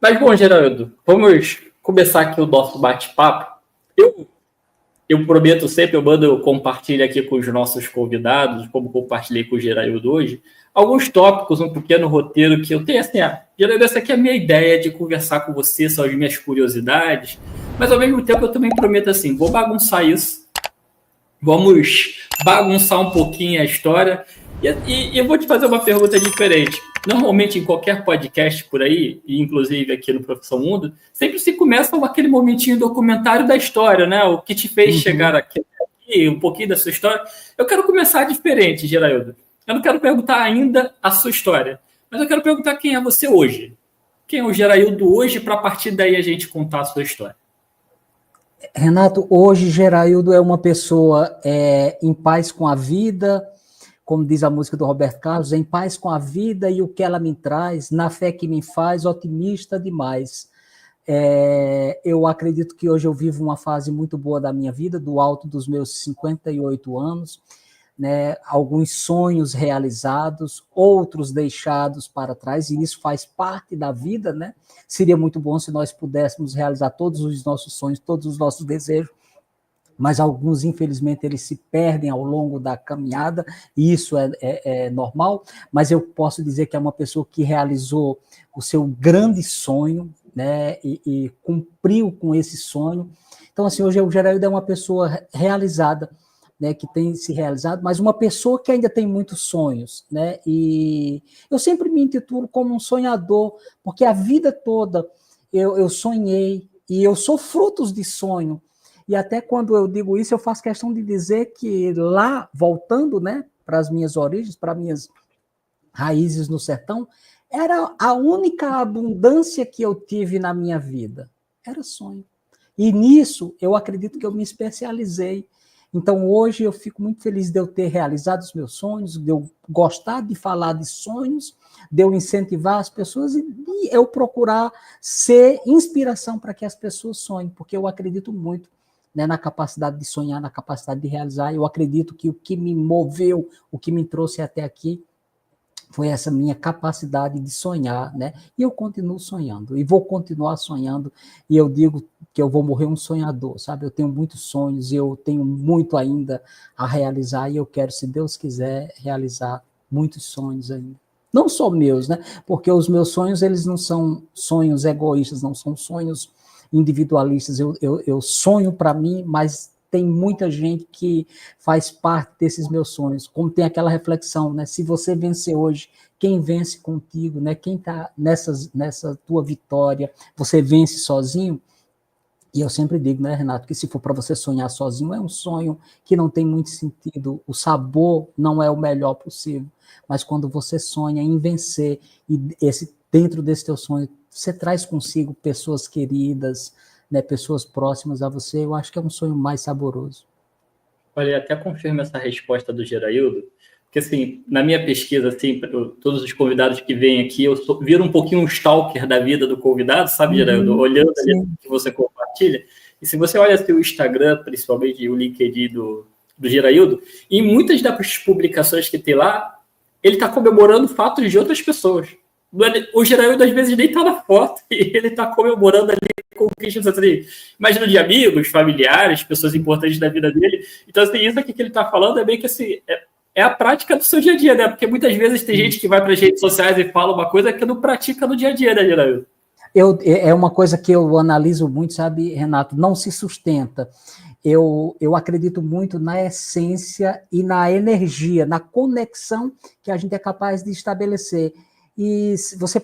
Mas, bom, Geraldo, vamos começar aqui o nosso bate-papo. Eu prometo sempre, eu compartilho aqui com os nossos convidados, como compartilhei com o Geraldo hoje, alguns tópicos, um pequeno roteiro que eu tenho assim, Geraldo, essa aqui é a minha ideia de conversar com você, são as minhas curiosidades, mas ao mesmo tempo eu também prometo assim, vou bagunçar isso, vamos bagunçar um pouquinho a história, e eu vou te fazer uma pergunta diferente. Normalmente, em qualquer podcast por aí, e inclusive aqui no Profissão Mundo, sempre se começa com aquele momentinho documentário da história, né? O que te fez chegar aqui, um pouquinho da sua história. Eu quero começar diferente, Geraldo. Eu não quero perguntar ainda a sua história, mas eu quero perguntar quem é você hoje. Quem é o Geraldo hoje, para a partir daí a gente contar a sua história. Renato, hoje Geraldo é uma pessoa em paz com a vida, como diz a música do Roberto Carlos, em paz com a vida e o que ela me traz, na fé que me faz, otimista demais. Eu acredito que hoje eu vivo uma fase muito boa da minha vida, do alto dos meus 58 anos, né? Alguns sonhos realizados, outros deixados para trás, e isso faz parte da vida, né? Seria muito bom se nós pudéssemos realizar todos os nossos sonhos, todos os nossos desejos, mas alguns, infelizmente, eles se perdem ao longo da caminhada, e isso é normal, mas eu posso dizer que é uma pessoa que realizou o seu grande sonho, né, e cumpriu com esse sonho. Então, assim, hoje o Geraldo é uma pessoa realizada, né, que tem se realizado, mas uma pessoa que ainda tem muitos sonhos, né, e eu sempre me intitulo como um sonhador, porque a vida toda eu sonhei, e eu sou frutos de sonho. E até quando eu digo isso, eu faço questão de dizer que lá, voltando, né, para as minhas origens, para minhas raízes no sertão, era a única abundância que eu tive na minha vida. Era sonho. E nisso, eu acredito que eu me especializei. Então, hoje, eu fico muito feliz de eu ter realizado os meus sonhos, de eu gostar de falar de sonhos, de eu incentivar as pessoas e de eu procurar ser inspiração para que as pessoas sonhem, porque eu acredito muito, né, na capacidade de sonhar, na capacidade de realizar. Eu acredito que o que me moveu, o que me trouxe até aqui, foi essa minha capacidade de sonhar, né? E eu continuo sonhando, e vou continuar sonhando, e eu digo que eu vou morrer um sonhador, sabe? Eu tenho muitos sonhos, eu tenho muito ainda a realizar, e eu quero, se Deus quiser, realizar muitos sonhos ainda. Não só meus, né? Porque os meus sonhos, eles não são sonhos egoístas, não são sonhos individualistas. Eu sonho para mim, mas tem muita gente que faz parte desses meus sonhos, como tem aquela reflexão, né? Se você vencer hoje, quem vence contigo, né? Quem está nessa tua vitória, você vence sozinho? E eu sempre digo, né, Renato, que se for para você sonhar sozinho, é um sonho que não tem muito sentido, o sabor não é o melhor possível, mas quando você sonha em vencer, e dentro desse teu sonho, você traz consigo pessoas queridas, né, pessoas próximas a você, eu acho que é um sonho mais saboroso. Olha, até confirmo essa resposta do Geraldo, porque assim, na minha pesquisa, assim, todos os convidados que vêm aqui, viro um pouquinho um stalker da vida do convidado, sabe, Geraldo? Olhando ali o que você compartilha. E se você olha assim, o Instagram, principalmente, e o LinkedIn do Geraldo, em muitas das publicações que tem lá, ele está comemorando fatos de outras pessoas. O Geraldo, às vezes, nem está na foto, e ele está comemorando ali conquistas, assim, imagina, de amigos, familiares, pessoas importantes da vida dele. Então, assim, isso aqui que ele está falando é meio que assim, é a prática do seu dia a dia, né? Porque muitas vezes tem gente que vai para as redes sociais e fala uma coisa que não pratica no dia a dia, né, Geraldo? É uma coisa que eu analiso muito, sabe, Renato? Não se sustenta. Eu acredito muito na essência e na energia, na conexão que a gente é capaz de estabelecer. E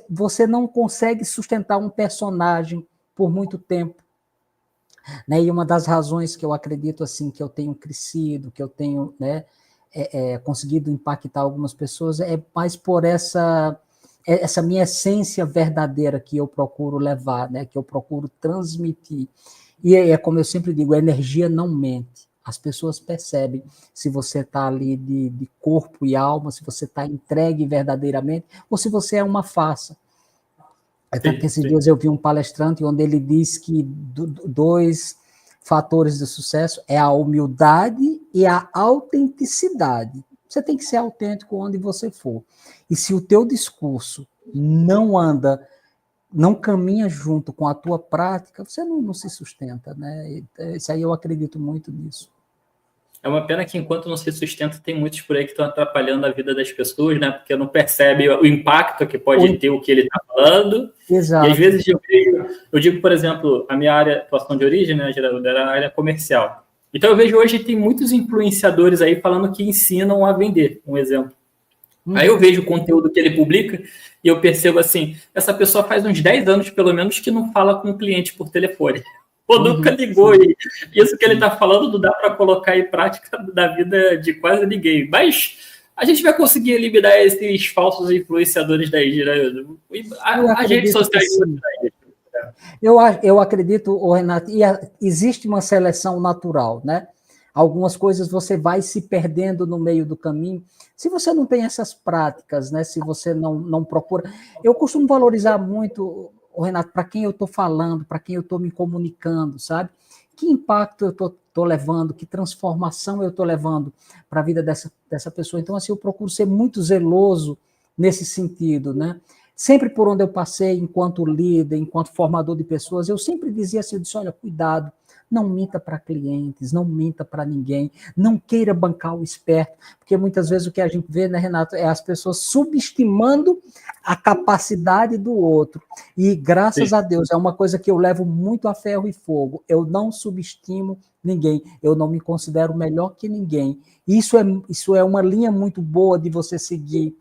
você não consegue sustentar um personagem por muito tempo, né? E uma das razões que eu acredito assim que eu tenho crescido, que eu tenho, né, conseguido impactar algumas pessoas é mais por essa minha essência verdadeira que eu procuro levar, né, que eu procuro transmitir. E é como eu sempre digo, a energia não mente. As pessoas percebem se você está ali de corpo e alma, se você está entregue verdadeiramente, ou se você é uma farsa. Tanto que esses dias eu vi um palestrante onde ele diz que dois fatores de sucesso é a humildade e a autenticidade. Você tem que ser autêntico onde você for. E se o teu discurso não anda não caminha junto com a tua prática, você não se sustenta, né? Isso aí eu acredito muito nisso. É uma pena que enquanto não se sustenta, tem muitos por aí que estão atrapalhando a vida das pessoas, né? Porque não percebe o impacto que pode ter o que ele está falando. Exato. E às vezes eu digo, por exemplo, a minha área de atuação de origem, né, Geraldo, era a área comercial. Então eu vejo hoje tem muitos influenciadores aí falando que ensinam a vender, um exemplo. Aí eu vejo o conteúdo que ele publica e eu percebo assim, essa pessoa faz uns 10 anos, pelo menos, que não fala com o cliente por telefone. Ou nunca ligou. E isso que ele está falando não dá para colocar em prática da vida de quase ninguém. Mas a gente vai conseguir eliminar esses falsos influenciadores daí, Geraldo. As redes sociais. Eu acredito, Renato, e existe uma seleção natural, né? Algumas coisas você vai se perdendo no meio do caminho. Se você não tem essas práticas, né? Se você não procura. Eu costumo valorizar muito, Renato, para quem eu estou falando, para quem eu estou me comunicando, sabe? Que impacto eu estou levando, que transformação eu estou levando para a vida dessa pessoa. Então, assim, eu procuro ser muito zeloso nesse sentido, né? Sempre por onde eu passei, enquanto líder, enquanto formador de pessoas, eu sempre dizia assim, eu disse, olha, cuidado, não minta para clientes, não minta para ninguém, não queira bancar o esperto, porque muitas vezes o que a gente vê, né, Renato, é as pessoas subestimando a capacidade do outro. E graças a Deus, é uma coisa que eu levo muito a ferro e fogo, eu não subestimo ninguém, eu não me considero melhor que ninguém. Isso é uma linha muito boa de você seguir,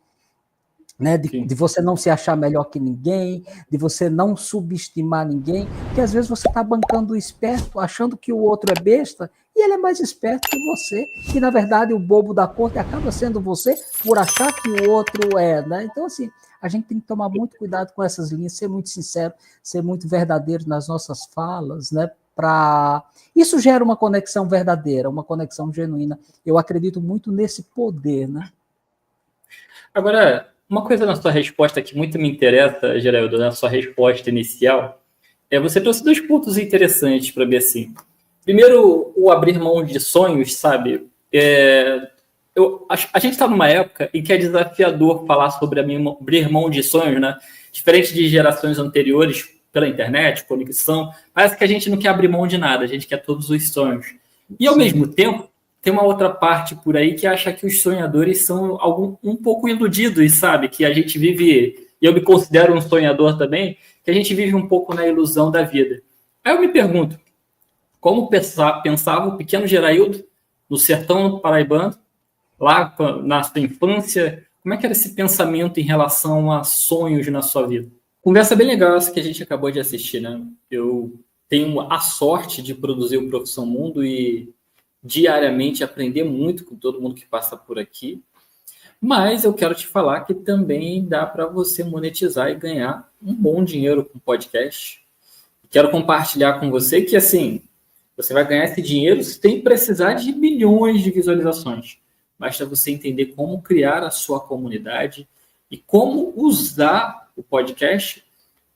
né, de você não se achar melhor que ninguém, de você não subestimar ninguém, porque às vezes você está bancando o esperto, achando que o outro é besta, e ele é mais esperto que você, e na verdade o bobo da corte acaba sendo você por achar que o outro é, né? Então, assim, a gente tem que tomar muito cuidado com essas linhas, ser muito sincero, ser muito verdadeiro nas nossas falas, né? Isso gera uma conexão verdadeira, uma conexão genuína. Eu acredito muito nesse poder, né? Agora, uma coisa na sua resposta que muito me interessa, Geraldo, na sua resposta inicial, você trouxe 2 pontos interessantes para ver assim. Primeiro, o abrir mão de sonhos, sabe? A gente está numa época em que é desafiador falar sobre abrir mão de sonhos, né? Diferente de gerações anteriores, pela internet, conexão, parece que a gente não quer abrir mão de nada, a gente quer todos os sonhos. E, ao mesmo tempo, tem uma outra parte por aí que acha que os sonhadores são um pouco iludidos, sabe? Que a gente vive, e eu me considero um sonhador também, que a gente vive um pouco na ilusão da vida. Aí eu me pergunto, como pensava o pequeno Geraildo, no sertão paraibano, lá na sua infância, como é que era esse pensamento em relação a sonhos na sua vida? Conversa bem legal essa que a gente acabou de assistir, né? Eu tenho a sorte de produzir o Profissão Mundo e diariamente aprender muito com todo mundo que passa por aqui, mas eu quero te falar que também dá para você monetizar e ganhar um bom dinheiro com podcast. Quero compartilhar com você que, assim, você vai ganhar esse dinheiro sem precisar de milhões de visualizações. Basta você entender como criar a sua comunidade e como usar o podcast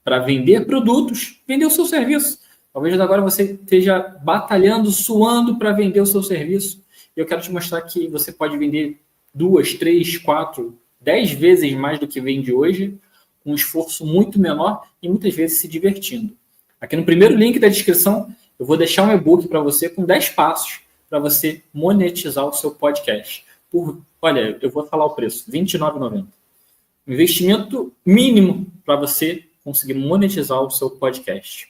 para vender produtos, vender o seu serviço. Talvez agora você esteja batalhando, suando para vender o seu serviço. E eu quero te mostrar que você pode vender 2, 3, 4, 10 vezes mais do que vende hoje, com um esforço muito menor e muitas vezes se divertindo. Aqui no primeiro link da descrição, eu vou deixar um e-book para você com 10 passos para você monetizar o seu podcast. Olha, eu vou falar o preço, R$ 29,90. Investimento mínimo para você conseguir monetizar o seu podcast.